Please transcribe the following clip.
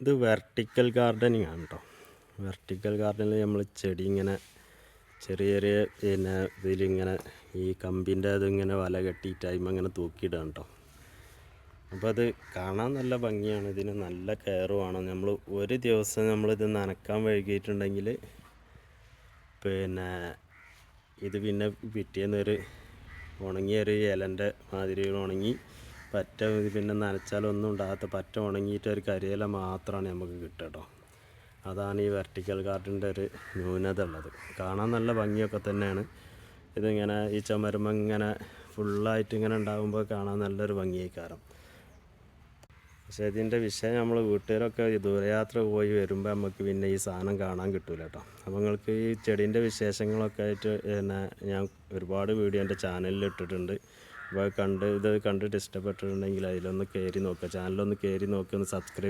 ഇത് vertical gardening ആണ് കേട്ടോ. വെർട്ടിക്കൽ ഗാർഡനിൽ നമ്മൾ ചെടി ഇങ്ങനെ ചെറിയ ചെറിയ ഇതിലിങ്ങനെ ഈ കമ്പിൻ്റെ അതിങ്ങനെ വല കെട്ടിയിട്ട് അതിന്മേൽ ഇങ്ങനെ തൂക്കിയിടാണ് കേട്ടോ. അപ്പോൾ അത് കാണാൻ നല്ല ഭംഗിയാണ്. ഇതിന് നല്ല കെയർ വേണം. നമ്മൾ ഒരു ദിവസം നമ്മളിത് നനക്കാൻ വൈകിയിട്ടുണ്ടെങ്കിൽ ഇത് പിന്നെ പിറ്റേന്നൊരു ഉണങ്ങിയൊരു ഇലൻ്റെ മാതിരി ഉണങ്ങി പറ്റ പിന്നെ നനച്ചാലൊന്നും ഉണ്ടാകാത്ത പറ്റ ഉണങ്ങിയിട്ട് ഒരു കരിയില മാത്രമാണ് നമുക്ക് കിട്ടുക കേട്ടോ. അതാണ് ഈ വെർട്ടിക്കൽ ഗാർഡൻ്റെ ഒരു ന്യൂനത ഉള്ളത്. കാണാൻ നല്ല ഭംഗിയൊക്കെ തന്നെയാണ്. ഇതിങ്ങനെ ഈ ചുമരുമ്മ ഇങ്ങനെ ഫുള്ളായിട്ട് ഇങ്ങനെ ഉണ്ടാകുമ്പോൾ കാണാൻ നല്ലൊരു ഭംഗിയായിക്കാരം. പക്ഷേ ഇതിൻ്റെ വിഷയം നമ്മൾ വീട്ടുകാരൊക്കെ ദൂരയാത്ര പോയി വരുമ്പോൾ നമുക്ക് പിന്നെ ഈ സാധനം കാണാൻ കിട്ടില്ല കേട്ടോ. അപ്പോൾ നിങ്ങൾക്ക് ഈ ചെടീൻ്റെ വിശേഷങ്ങളൊക്കെ ആയിട്ട് ഞാൻ ഒരുപാട് വീഡിയോ എൻ്റെ ചാനലിൽ ഇട്ടിട്ടുണ്ട്. അപ്പോൾ ഇത് കണ്ടിട്ട് ഇഷ്ടപ്പെട്ടിട്ടുണ്ടെങ്കിൽ അതിലൊന്ന് കയറി നോക്കുക, ചാനലൊന്ന് കയറി നോക്കി ഒന്ന് സബ്സ്ക്രൈബ്